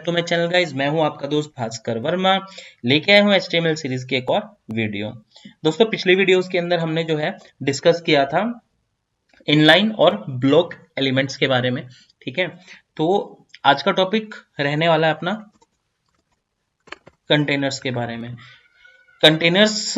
Back to my channel guys. मैं हूं आपका दोस्त भास्कर वर्मा, लेके आया हूं HTML सीरीज की एक और वीडियो। दोस्तों पिछली वीडियोस के अंदर हमने जो है डिस्कस किया था इनलाइन और ब्लॉक एलिमेंट्स के बारे में, ठीक है। तो आज का टॉपिक रहने वाला है अपना कंटेनर्स के बारे में। कंटेनर्स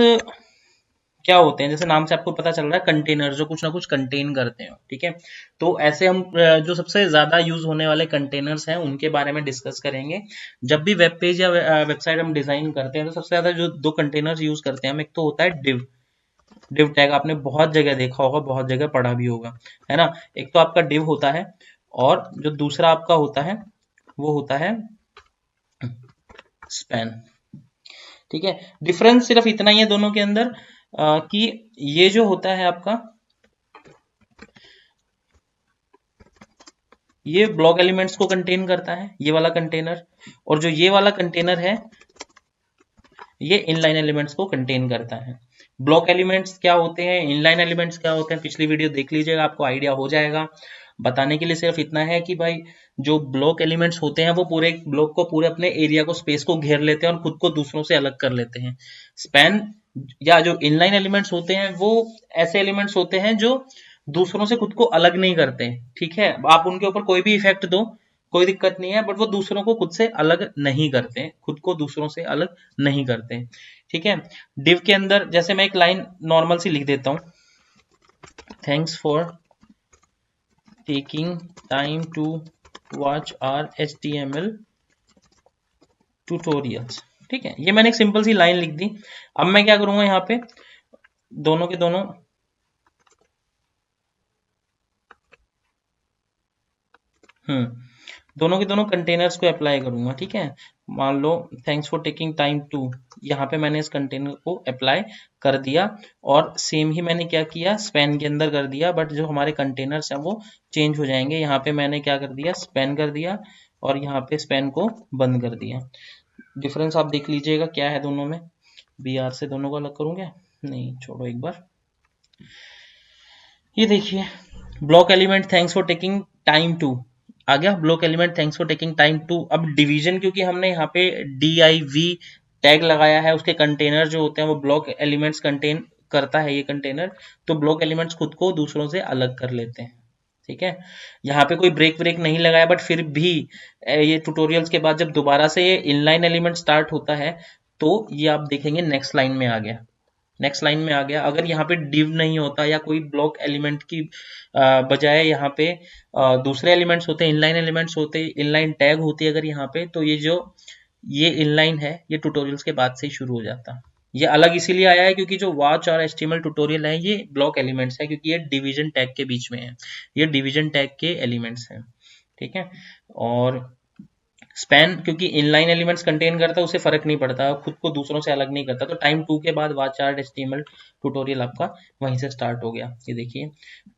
क्या होते हैं, जैसे नाम से आपको पता चल रहा है कंटेनर जो कुछ ना कुछ कंटेन करते हैं, ठीक है। तो ऐसे हम जो सबसे ज्यादा यूज होने वाले कंटेनर्स हैं उनके बारे में डिस्कस करेंगे। जब भी वेब पेज या वेबसाइट हम डिजाइन करते हैं तो सबसे ज्यादा जो दो कंटेनर्स यूज करते हैं हम, एक तो होता है डिव टैग। आपने बहुत जगह देखा होगा, बहुत जगह पढ़ा भी होगा, है ना। एक तो आपका डिव होता है और जो दूसरा आपका होता है वो होता है स्पैन, ठीक है। डिफरेंस सिर्फ इतना ही है दोनों के अंदर कि ये जो होता है आपका, ये ब्लॉक एलिमेंट्स को कंटेन करता है ये वाला कंटेनर, और जो ये वाला कंटेनर है ये इनलाइन एलिमेंट्स को कंटेन करता है। ब्लॉक एलिमेंट्स क्या होते हैं, इनलाइन एलिमेंट्स क्या होते हैं, पिछली वीडियो देख लीजिएगा, आपको आइडिया हो जाएगा। बताने के लिए सिर्फ इतना है कि भाई जो ब्लॉक एलिमेंट्स होते हैं वो पूरे ब्लॉक को, पूरे अपने एरिया को, स्पेस को घेर लेते हैं और खुद को दूसरों से अलग कर लेते हैं। स्पैन या जो इनलाइन एलिमेंट्स होते हैं वो ऐसे एलिमेंट्स होते हैं जो दूसरों से खुद को अलग नहीं करते, ठीक है। आप उनके ऊपर कोई भी इफेक्ट दो, कोई दिक्कत नहीं है, बट वो दूसरों को खुद से अलग नहीं करते, खुद को दूसरों से अलग नहीं करते, ठीक है। डिव के अंदर जैसे मैं एक लाइन नॉर्मल सी लिख देता हूं, thanks for taking time to watch our HTML tutorials, ठीक है। ये मैंने एक सिंपल सी लाइन लिख दी। अब मैं क्या करूंगा, यहाँ पे दोनों के दोनों दोनों के दोनों कंटेनर्स को अप्लाई करूंगा, ठीक है। मान लो thanks for taking time to, यहाँ पे मैंने इस कंटेनर को अप्लाई कर दिया, और सेम ही मैंने क्या किया, स्पैन के अंदर कर दिया, बट जो हमारे कंटेनर्स हैं वो चेंज हो जाएंगे। यहाँ पे मैंने क्या कर दिया, स्पैन कर दिया, और यहाँ पे स्पैन को बंद कर दिया। डिफरेंस आप देख लीजिएगा क्या है दोनों में। BR से दोनों को अलग करूंगा, नहीं छोड़ो एक बार, ये देखिए block element thanks for taking time to आ गया, block element thanks for taking time to. अब डिवीजन, क्योंकि हमने यहाँ पे DIV टैग लगाया है, उसके कंटेनर जो होते हैं वो ब्लॉक एलिमेंट्स कंटेन करता है ये कंटेनर, तो ब्लॉक एलिमेंट्स खुद को दूसरों से अलग कर लेते हैं, ठीक है। यहाँ पे कोई ब्रेक नहीं लगाया, बट फिर भी ये ट्यूटोरियल्स के बाद जब दोबारा से ये इनलाइन एलिमेंट स्टार्ट होता है तो ये आप देखेंगे नेक्स्ट लाइन में आ गया, नेक्स्ट लाइन में आ गया। अगर यहाँ पे डिव नहीं होता या कोई ब्लॉक एलिमेंट की बजाय यहाँ पे दूसरे एलिमेंट्स होते, इनलाइन एलिमेंट्स होते, इनलाइन टैग होती अगर यहाँ पे, तो ये इनलाइन है ये ट्यूटोरियल्स के बाद से ही शुरू हो जाता। ये अलग इसीलिए आया है क्योंकि जो वॉच और HTML ट्यूटोरियल है ये ब्लॉक एलिमेंट्स है, क्योंकि ये डिवीजन टैग के बीच में है, ये डिवीजन टैग के एलिमेंट्स हैं, ठीक है। और स्पैन क्योंकि इनलाइन एलिमेंट्स कंटेन करता है, उसे फर्क नहीं पड़ता, खुद को दूसरों से अलग नहीं करता। तो टाइम 2 के बाद वाचार्ट HTML ट्यूटोरियल आपका वहीं से स्टार्ट हो गया। ये देखिए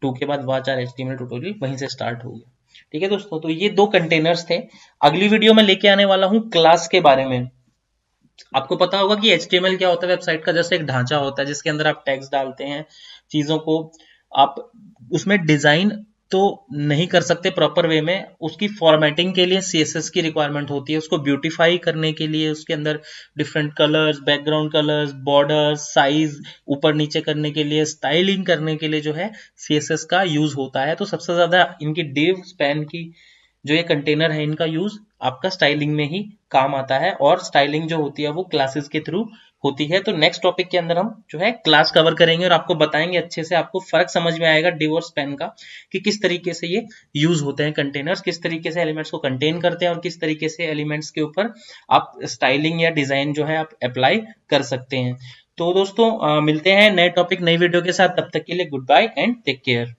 2 के बाद वाचार्ट HTML ट्यूटोरियल वहीं से स्टार्ट हो गया, ठीक है दोस्तों। तो ये दो कंटेनर्स थे। अगली वीडियो में लेके आने वाला हूं क्लास के बारे में। आपको पता होगा कि HTML क्या होता है, वेबसाइट का जैसे एक ढांचा होता है जिसके अंदर आप टैग्स डालते हैं, चीजों को आप उसमें डिजाइन तो नहीं कर सकते प्रॉपर वे में, उसकी फॉर्मेटिंग के लिए CSS की रिक्वायरमेंट होती है, उसको ब्यूटीफाई करने के लिए उसके अंदर different colours, background colours, borders, size ऊपर नीचे करने के लिए, स्टाइलिंग करने के लिए जो है CSS का यूज होता है। तो सबसे ज्यादा इनकी डिव स्पैन की जो ये कंटेनर है इनका यूज आपका स्टाइलिंग में ही काम आता है, और स्टाइलिंग जो होती है वो क्लासेस के थ्रू होती है। तो नेक्स्ट टॉपिक के अंदर हम जो है क्लास कवर करेंगे और आपको बताएंगे अच्छे से, आपको फर्क समझ में आएगा डिव और स्पैन का, कि किस तरीके से ये यूज होते हैं कंटेनर्स, किस तरीके से एलिमेंट्स को कंटेन करते हैं और किस तरीके से एलिमेंट्स के ऊपर आप स्टाइलिंग या डिजाइन जो है आप अप्लाई कर सकते हैं। तो दोस्तों मिलते हैं नए टॉपिक नई वीडियो के साथ, तब तक के लिए goodbye and take care.